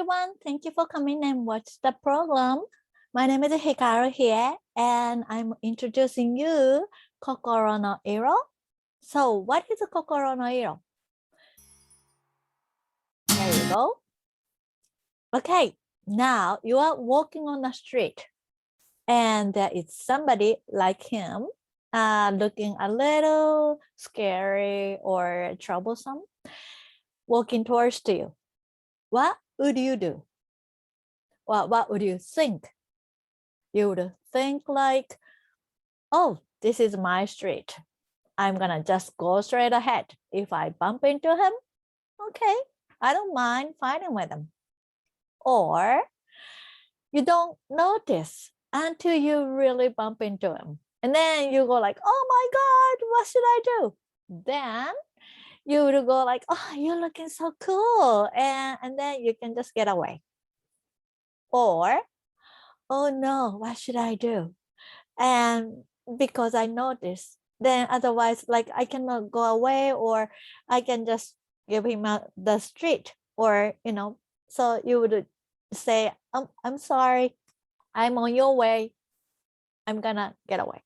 everyone. Thank you for coming and watch the program. My name is Hikaru here, and I'm introducing you COCOROnoIRO. So what is a COCOROnoIRO? There you go. Okay, now you are walking on the street and there is somebody like him looking a little scary or troublesome walking towards you. What would you do? Well, what would you think? You would think like, oh, this is my street. I'm gonna just go straight ahead. If I bump into him, okay, I don't mind fighting with him. Or you don't notice until you really bump into him. And then you go like, oh my God, what should I do? Then you would go like, oh, you're looking so cool. And then you can just get away. Or, oh no, what should I do? And because I noticed, then otherwise, like I cannot go away, or I can just give him the street, or so you would say, I'm sorry, I'm on your way, I'm gonna get away.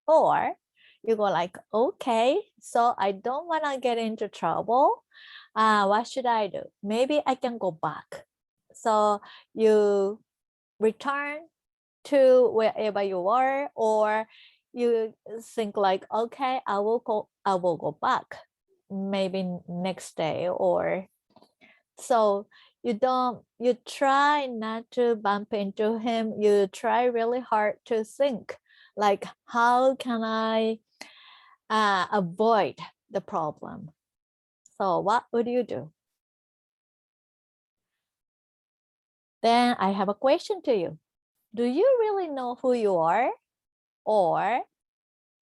Or you go like, okay, so I don't want to get into trouble. What should I do? Maybe I can go back. So you return to wherever you are, or you think like, okay, I will go back maybe next day. Or so you try not to bump into him. You try really hard to think like, how can I avoid the problem? So what would you do? Then I have a question to you. Do you really know who you are? Or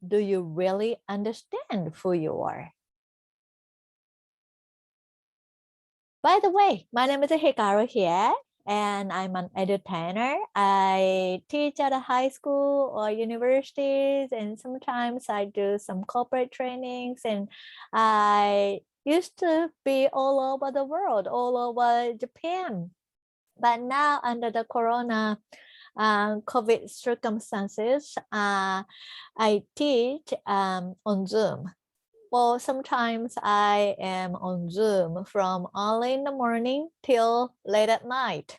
do you really understand who you are? By the way, my name is Hikaru here, and I'm an edutainer. I teach at a high school or universities, and sometimes I do some corporate trainings, and I used to be all over the world, all over Japan. But now under the Corona COVID circumstances, I teach on Zoom. Well, sometimes I am on Zoom from early in the morning till late at night.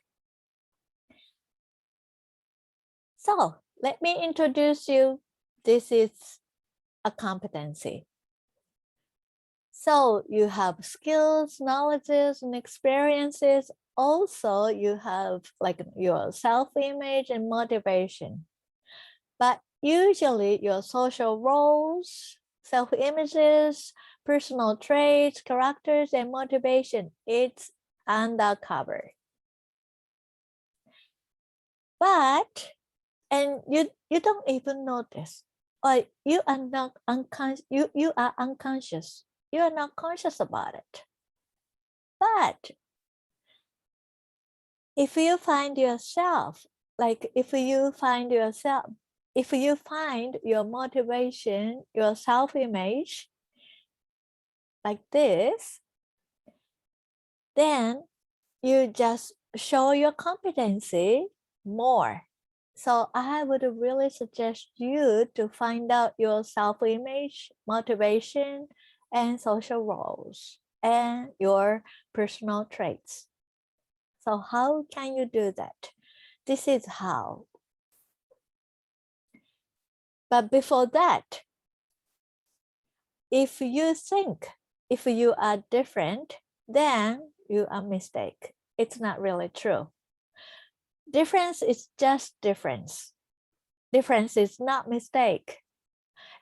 So let me introduce you. This is a competency. So you have skills, knowledges, and experiences. Also, you have like your self-image and motivation. But usually your social roles, self-images, personal traits, characters, and motivation, it's undercover. But, and you don't even notice, or you are not unconscious, you are unconscious. You are not conscious about it. But if you find yourself, like if you find your motivation, your self-image like this, then you just show your competency more. So I would really suggest you to find out your self-image, motivation, and social roles, and your personal traits. So how can you do that? This is how. But before that, if you think, if you are different, then you are mistaken. It's not really true. Difference is just difference. Difference is not mistake.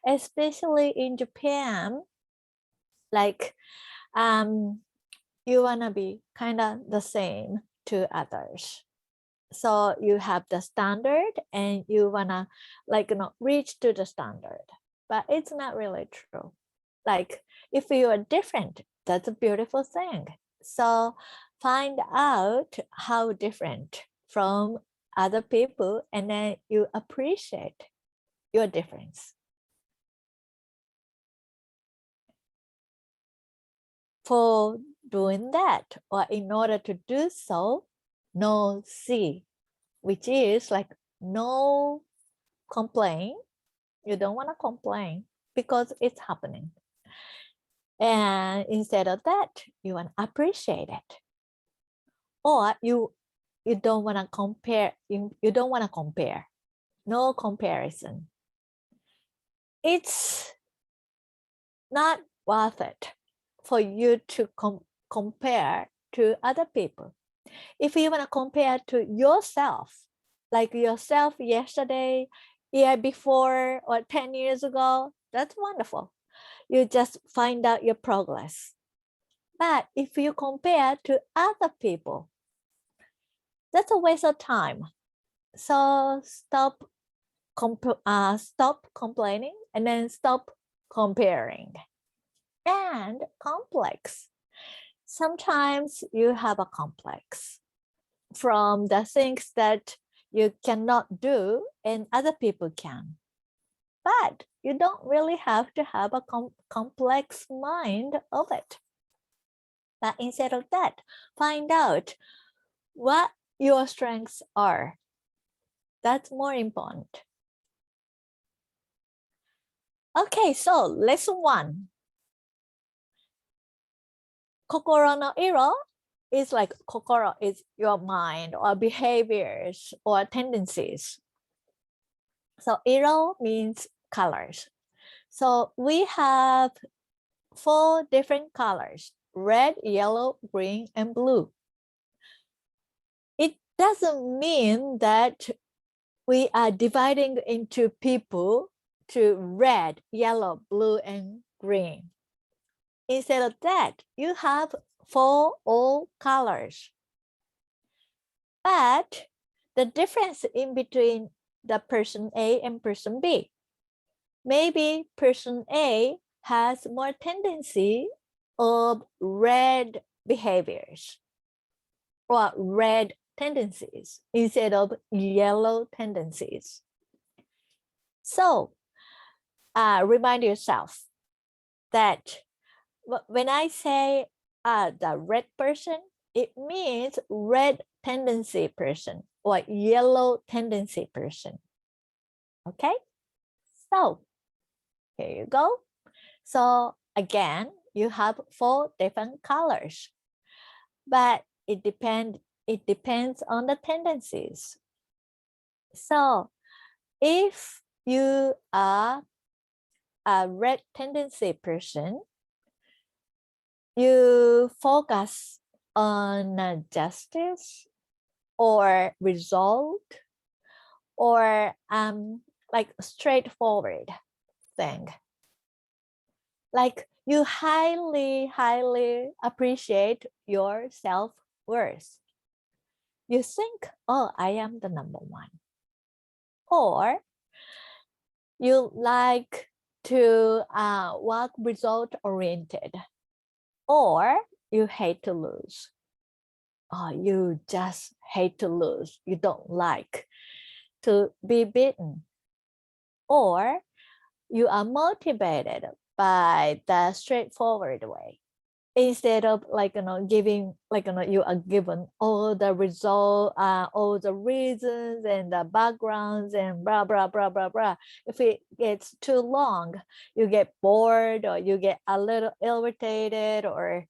Especially in Japan, like you wanna be kind of the same to others. So you have the standard and you wanna reach to the standard, but it's not really true. Like if you are different, that's a beautiful thing. So find out how different from other people, and then you appreciate your difference. For doing that, or in order to do so, no see, which is like no complain. You don't want to complain because it's happening. And instead of that, you want to appreciate it. Or you don't want to compare. You don't want to compare. No comparison. It's not worth it for you to compare to other people. If you want to compare to yourself, like yourself yesterday, year before, or 10 years ago, that's wonderful. You just find out your progress. But if you compare to other people, that's a waste of time. So stop complaining and then stop comparing. And complex. Sometimes you have a complex from the things that you cannot do and other people can. But you don't really have to have a complex mind of it. But instead of that, find out what your strengths are. That's more important. Okay, so lesson 1. COCOROnoIRO is like COCORO is your mind or behaviors or tendencies. So iro means colors. So we have 4 different colors: red, yellow, green, and blue. It doesn't mean that we are dividing into people to red, yellow, blue, and green. Instead of that, you have 4 all colors. But the difference in between the person A and person B, maybe person A has more tendency of red behaviors or red tendencies instead of yellow tendencies. So remind yourself that when I say the red person, it means red tendency person or yellow tendency person. Okay, so here you go. So again, you have 4 different colors, but it depends on the tendencies. So if you are a red tendency person, you focus on justice or result or like straightforward thing. Like you highly appreciate your self-worth. You think, oh, I am the number 1. Or you like to work result oriented. Or you hate to lose. Oh, you just hate to lose. You don't like to be beaten. Or you are motivated by the straightforward way. Instead of giving, you are given all the result, all the reasons and the backgrounds and blah, blah, blah, blah, blah. If it gets too long, you get bored or you get a little irritated, or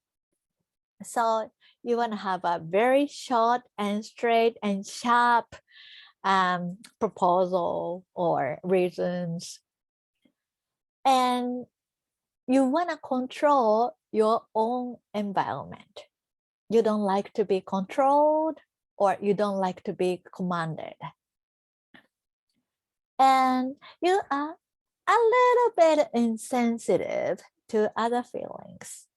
so you want to have a very short and straight and sharp proposal or reasons. And you want to control your own environment. You don't like to be controlled, or you don't like to be commanded. And you are a little bit insensitive to other feelings.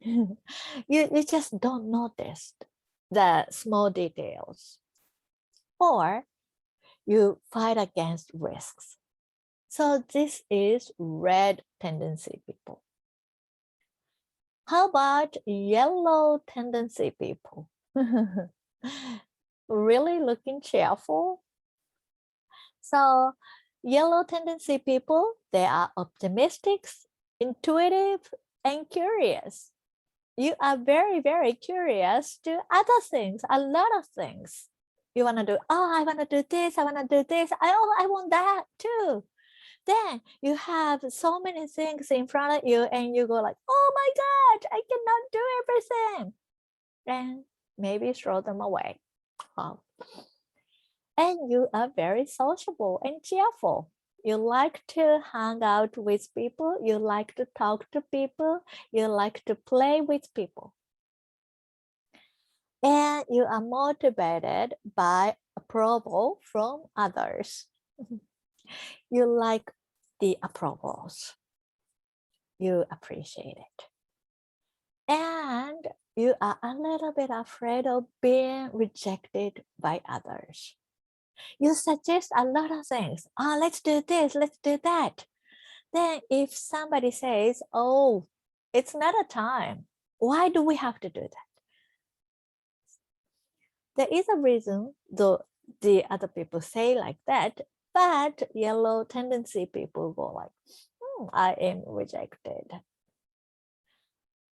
you just don't notice the small details. Or you fight against risks. So this is red tendency people. How about yellow tendency people? Really looking cheerful? So yellow tendency people, they are optimistic, intuitive, and curious. you are very, very curious to other things, a lot of things. You want to do, oh, I want to do this, I want to do this, I want that too. Then you have so many things in front of you and you go like, oh my God, I cannot do everything. And maybe throw them away. Oh. And you are very sociable and cheerful. You like to hang out with people. You like to talk to people. You like to play with people. And you are motivated by approval from others. You like the approvals. You appreciate it. And you are a little bit afraid of being rejected by others. You suggest a lot of things. Oh, let's do this, let's do that. Then if somebody says, oh, it's not a time, why do we have to do that? There is a reason though the other people say like that, but yellow tendency people go like, I am rejected.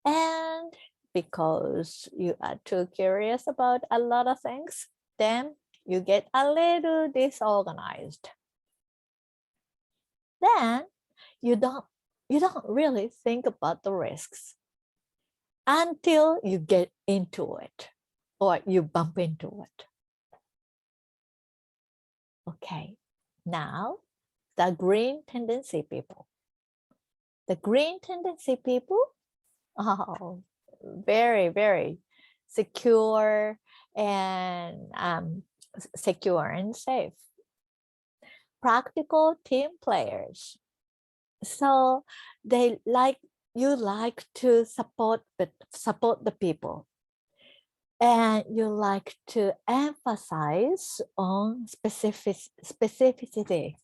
And because you are too curious about a lot of things, then you get a little disorganized. Then you don't really think about the risks until you get into it or you bump into it. Okay, now the green tendency people. The green tendency people, oh, very, very secure and safe. Practical team players. So you like to support the people. And you like to emphasize on specificity.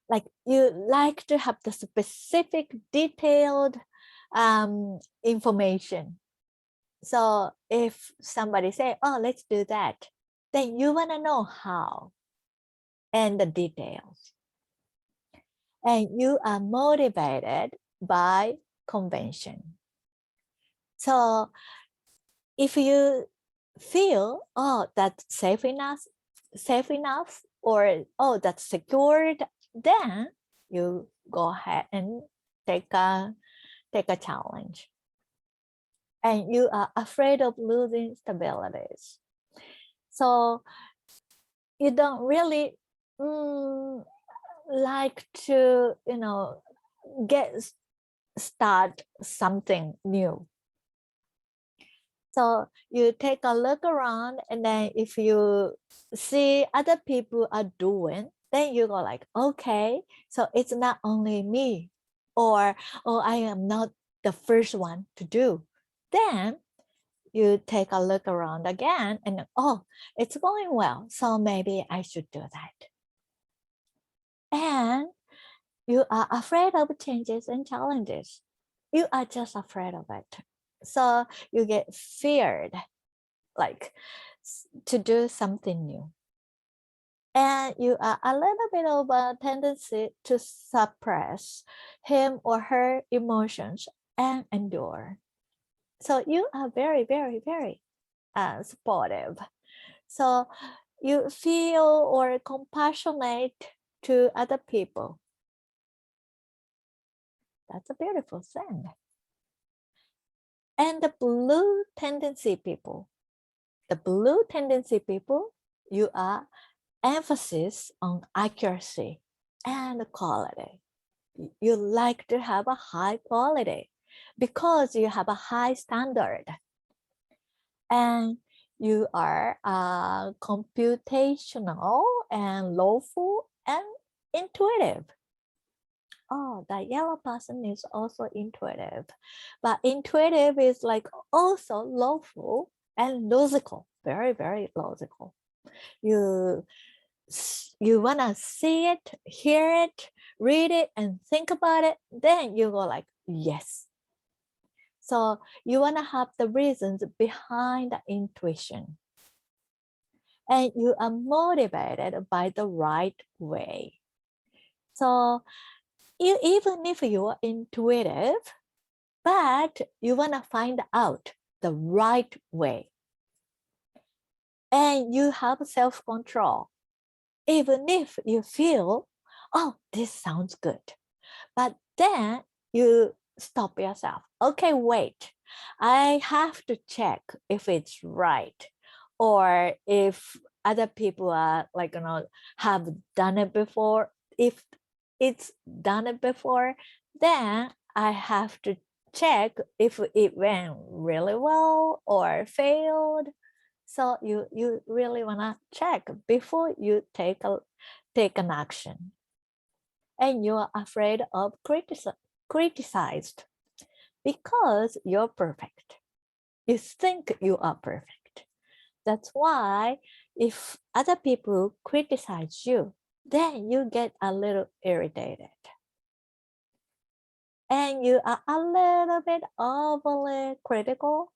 Like you like to have the specific detailed information. So if somebody say, oh, let's do that, then you want to know how and the details. And you are motivated by convention. So if you feel, oh, that's safe enough, or oh, that's secured, then you go ahead and take a challenge. And you are afraid of losing stabilities. So you don't really like to, start something new. So you take a look around, and then if you see other people are doing, then you go like, okay, so it's not only me, or oh, I am not the first one to do. Then you take a look around again and oh, it's going well, so maybe I should do that. And you are afraid of changes and challenges. You are just afraid of it. So you get feared, like to do something new. And you are a little bit of a tendency to suppress him or her emotions and endure. So you are very, very, very supportive. So you feel or compassionate to other people. That's a beautiful thing. And the blue tendency people. The blue tendency people, you are emphasis on accuracy and quality. You like to have a high quality because you have a high standard. And you are computational and lawful and intuitive. Oh, the yellow person is also intuitive. But intuitive is like also lawful and logical. Very, very logical. You want to see it, hear it, read it, and think about it. Then you go like, yes. So you want to have the reasons behind the intuition. And you are motivated by the right way. So even if you are intuitive, but you want to find out the right way. And you have self-control. Even if you feel, oh, this sounds good. But then you stop yourself. Okay, wait. I have to check if it's right. Or if other people are like, have done it before. If it's done it before, then I have to check if it went really well or failed. So you really wanna check before you take an action. And you are afraid of criticized because you're perfect. You think you are perfect. That's why if other people criticize you, then you get a little irritated. And you are a little bit overly critical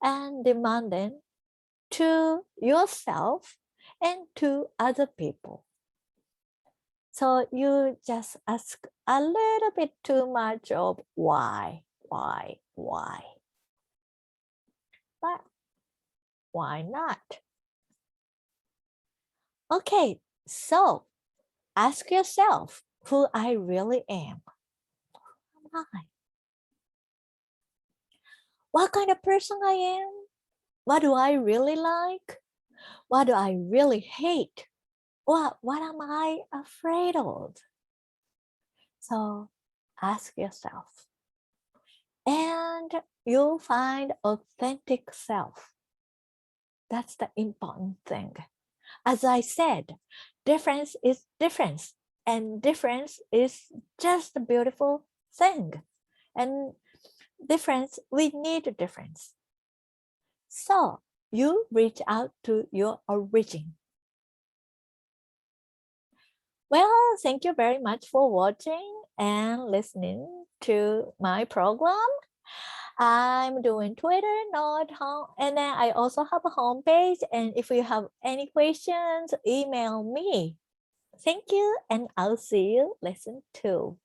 and demanding to yourself and to other people. So you just ask a little bit too much of why. But why not? Okay, so ask yourself who I really am. Who am I? What kind of person I am? What do I really like? What do I really hate? What am I afraid of? So ask yourself. And you'll find authentic self. That's the important thing. As I said, difference is difference, and difference is just a beautiful thing. And difference, we need a difference. So you reach out to your origin. Well, thank you very much for watching and listening to my program. I'm doing Twitter, not home, and then I also have a homepage. And if you have any questions, email me. Thank you, and I'll see you lesson 2.